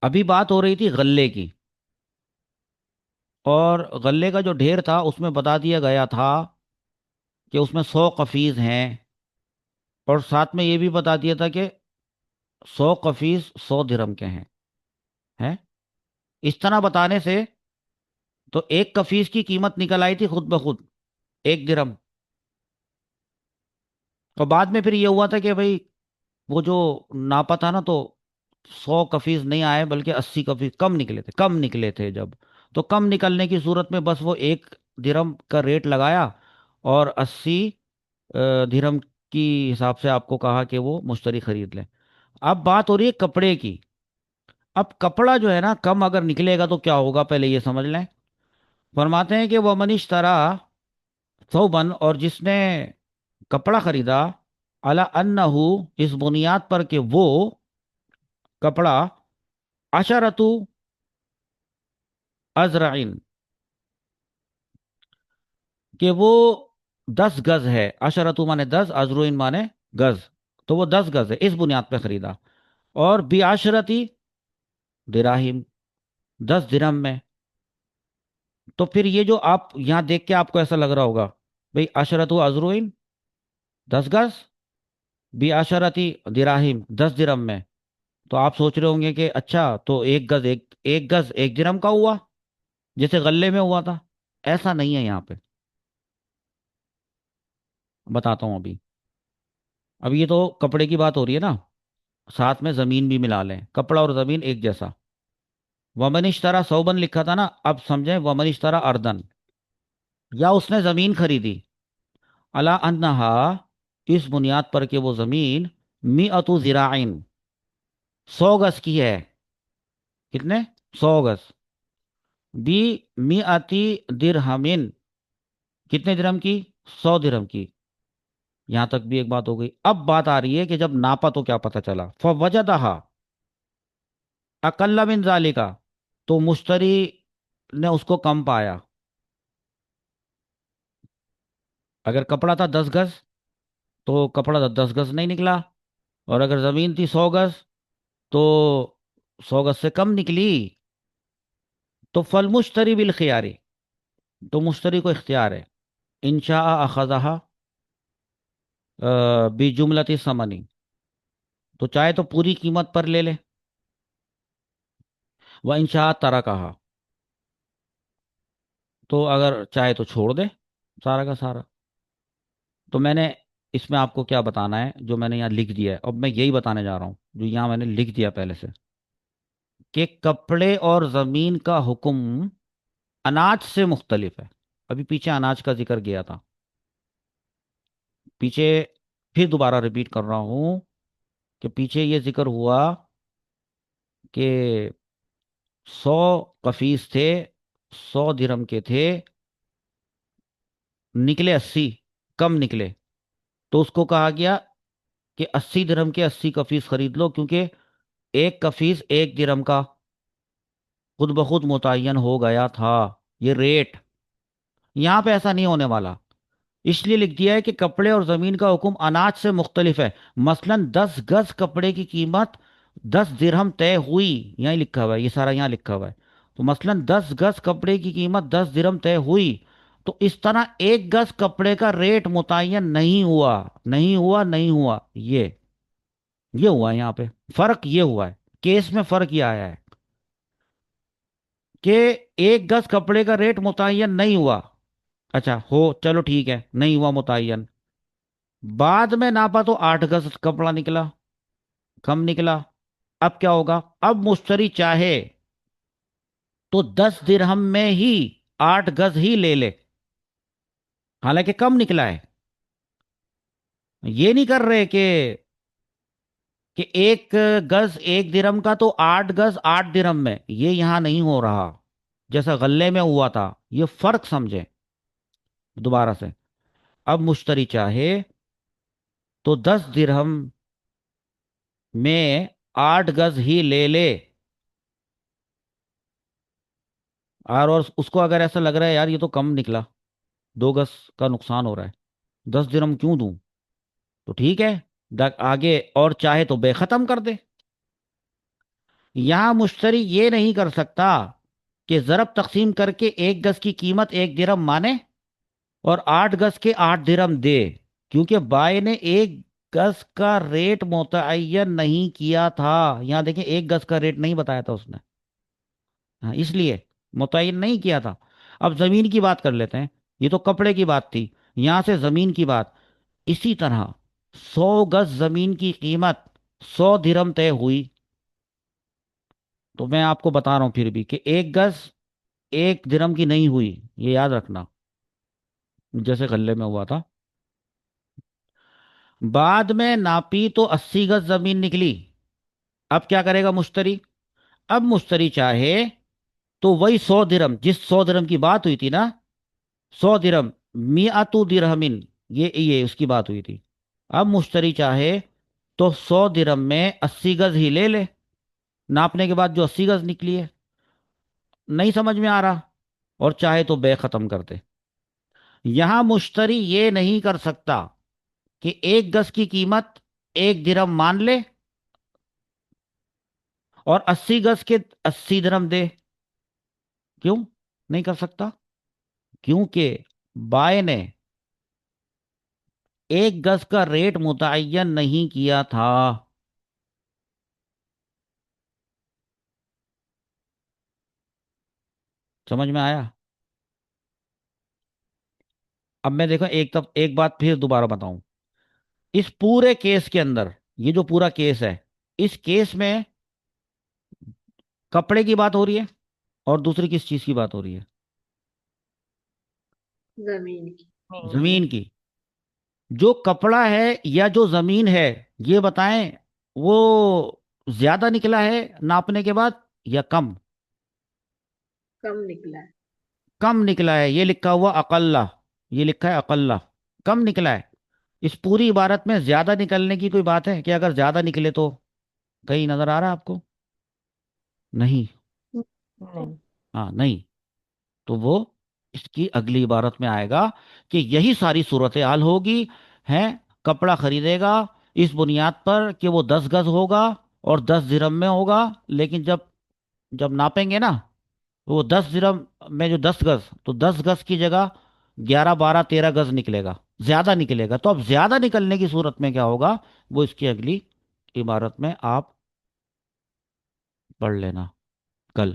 ابھی بات ہو رہی تھی غلے کی، اور غلے کا جو ڈھیر تھا اس میں بتا دیا گیا تھا کہ اس میں 100 قفیز ہیں، اور ساتھ میں یہ بھی بتا دیا تھا کہ 100 قفیز 100 درہم کے ہیں اس طرح بتانے سے تو ایک قفیز کی قیمت نکل آئی تھی خود بخود 1 درہم. اور بعد میں پھر یہ ہوا تھا کہ بھائی وہ جو ناپا تھا نا، تو 100 قفیز نہیں آئے بلکہ 80 قفیز کم نکلے تھے، کم نکلے تھے جب. تو کم نکلنے کی صورت میں بس وہ 1 درہم کا ریٹ لگایا، اور 80 درہم کی حساب سے آپ کو کہا کہ وہ مشتری خرید لیں. اب بات ہو رہی ہے کپڑے کی. اب کپڑا جو ہے نا کم اگر نکلے گا تو کیا ہوگا پہلے یہ سمجھ لیں. فرماتے ہیں کہ وہ منش طرح ثوبن، اور جس نے کپڑا خریدا، الا انہو، اس بنیاد پر کہ وہ کپڑا عشرتو ازرعین، کہ وہ 10 گز ہے. عشرتو مانے 10، ازروین مانے گز، تو وہ 10 گز ہے اس بنیاد پہ خریدا. اور بعشرتی دراہیم، 10 درہم میں. تو پھر یہ جو آپ یہاں دیکھ کے آپ کو ایسا لگ رہا ہوگا، بھئی عشرتو ازروین 10 گز، بعشرتی دراہیم 10 درہم میں. تو آپ سوچ رہے ہوں گے کہ اچھا تو ایک گز 1 درہم کا ہوا جیسے غلے میں ہوا تھا. ایسا نہیں ہے یہاں پہ، بتاتا ہوں ابھی. اب یہ تو کپڑے کی بات ہو رہی ہے نا، ساتھ میں زمین بھی ملا لیں، کپڑا اور زمین ایک جیسا. ومن اشترا صوبن لکھا تھا نا، اب سمجھیں ومن اشترا اردن، یا اس نے زمین خریدی، الا انہا، اس بنیاد پر کہ وہ زمین میعت ذراعین 100 گز کی ہے. کتنے؟ 100 گز. بی میعتی درہمن، کتنے درہم کی؟ 100 درہم کی. یہاں تک بھی ایک بات ہو گئی. اب بات آ رہی ہے کہ جب ناپا تو کیا پتا چلا، فوجدہا اقل من ذالکا، تو مشتری نے اس کو کم پایا. اگر کپڑا تھا 10 گز تو کپڑا تھا 10 گز نہیں نکلا، اور اگر زمین تھی 100 گز تو 100 گز سے کم نکلی. تو فل مشتری بالخیاری، تو مشتری کو اختیار ہے، انشاء اخذها بجملۃ ثمنی، تو چاہے تو پوری قیمت پر لے لے، وہ انشاء ترکها، تو اگر چاہے تو چھوڑ دے سارا کا سارا. تو میں نے اس میں آپ کو کیا بتانا ہے، جو میں نے یہاں لکھ دیا ہے، اب میں یہی بتانے جا رہا ہوں جو یہاں میں نے لکھ دیا پہلے سے، کہ کپڑے اور زمین کا حکم اناج سے مختلف ہے. ابھی پیچھے اناج کا ذکر گیا تھا، پیچھے پھر دوبارہ ریپیٹ کر رہا ہوں کہ پیچھے یہ ذکر ہوا کہ 100 قفیز تھے، 100 درہم کے تھے، نکلے 80، کم نکلے. تو اس کو کہا گیا کہ 80 درہم کے 80 قفیز خرید لو، کیونکہ ایک قفیز 1 درہم کا خود بخود متعین ہو گیا تھا. یہ ریٹ یہاں پہ ایسا نہیں ہونے والا، اس لیے لکھ دیا ہے کہ کپڑے اور زمین کا حکم اناج سے مختلف ہے. مثلا 10 گز کپڑے کی قیمت 10 درہم طے ہوئی، یہاں لکھا ہوا ہے، یہ سارا یہاں لکھا ہوا ہے. تو مثلا 10 گز کپڑے کی قیمت 10 درہم طے ہوئی، تو اس طرح 1 گز کپڑے کا ریٹ متعین نہیں ہوا، نہیں ہوا، نہیں ہوا. یہ ہوا ہے یہاں پہ، فرق یہ ہوا ہے، کیس میں فرق یہ آیا ہے کہ 1 گز کپڑے کا ریٹ متعین نہیں ہوا. اچھا ہو، چلو ٹھیک ہے، نہیں ہوا متعین. بعد میں ناپا تو 8 گز کپڑا نکلا، کم نکلا. اب کیا ہوگا؟ اب مشتری چاہے تو 10 درہم میں ہی 8 گز ہی لے لے، حالانکہ کم نکلا ہے. یہ نہیں کر رہے کہ 1 گز 1 درہم کا تو 8 گز 8 درہم میں، یہ یہاں نہیں ہو رہا جیسا غلے میں ہوا تھا. یہ فرق سمجھیں دوبارہ سے. اب مشتری چاہے تو 10 درہم میں 8 گز ہی لے لے، اور اس کو اگر ایسا لگ رہا ہے یار یہ تو کم نکلا، 2 گز کا نقصان ہو رہا ہے، 10 درہم کیوں دوں، تو ٹھیک ہے، آگے اور چاہے تو بے ختم کر دے. یہاں مشتری یہ نہیں کر سکتا کہ ضرب تقسیم کر کے 1 گز کی قیمت 1 درہم مانے اور 8 گز کے 8 درہم دے، کیونکہ بائی نے 1 گز کا ریٹ متعین نہیں کیا تھا۔ یہاں دیکھیں 1 گز کا ریٹ نہیں بتایا تھا اس نے، ہاں اس لیے متعین نہیں کیا تھا۔ اب زمین کی بات کر لیتے ہیں، یہ تو کپڑے کی بات تھی، یہاں سے زمین کی بات۔ اسی طرح 100 گز زمین کی قیمت 100 درہم طے ہوئی، تو میں آپ کو بتا رہا ہوں پھر بھی کہ 1 گز 1 درہم کی نہیں ہوئی، یہ یاد رکھنا، جیسے غلے میں ہوا تھا۔ بعد میں ناپی تو 80 گز زمین نکلی۔ اب کیا کرے گا مشتری؟ اب مشتری چاہے تو وہی 100 درہم، جس 100 درہم کی بات ہوئی تھی نا، 100 درہم، میاتو درہمن، یہ اس کی بات ہوئی تھی۔ اب مشتری چاہے تو 100 درہم میں 80 گز ہی لے لے، ناپنے کے بعد جو 80 گز نکلی ہے۔ نہیں سمجھ میں آ رہا؟ اور چاہے تو بے ختم کر دے۔ یہاں مشتری یہ نہیں کر سکتا کہ 1 گز کی قیمت 1 درہم مان لے اور 80 گز کے 80 درہم دے۔ کیوں نہیں کر سکتا؟ کیونکہ بائے نے 1 گز کا ریٹ متعین نہیں کیا تھا۔ سمجھ میں آیا؟ اب میں دیکھو ایک بات پھر دوبارہ بتاؤں، اس پورے کیس کے اندر، یہ جو پورا کیس ہے، اس کیس میں کپڑے کی بات ہو رہی ہے اور دوسری کس چیز کی بات ہو رہی ہے؟ زمین کی۔ زمین کی۔ جو کپڑا ہے یا جو زمین ہے، یہ بتائیں وہ زیادہ نکلا ہے ناپنے کے بعد یا کم؟ کم نکلا ہے۔ کم نکلا ہے، یہ لکھا ہوا اقلہ، یہ لکھا ہے اقلہ، کم نکلا ہے۔ اس پوری عبارت میں زیادہ نکلنے کی کوئی بات ہے کہ اگر زیادہ نکلے تو؟ کہیں نظر آ رہا ہے آپ کو؟ نہیں، نہیں۔ ہاں نہیں، تو وہ اس کی اگلی عبارت میں آئے گا کہ یہی ساری صورتحال ہوگی، ہے کپڑا خریدے گا اس بنیاد پر کہ وہ 10 گز ہوگا اور 10 درہم میں ہوگا، لیکن جب جب ناپیں گے نا، تو وہ 10 درہم میں جو 10 گز، تو 10 گز کی جگہ 11 12 13 گز نکلے گا، زیادہ نکلے گا۔ تو اب زیادہ نکلنے کی صورت میں کیا ہوگا، وہ اس کی اگلی عبارت میں آپ پڑھ لینا کل۔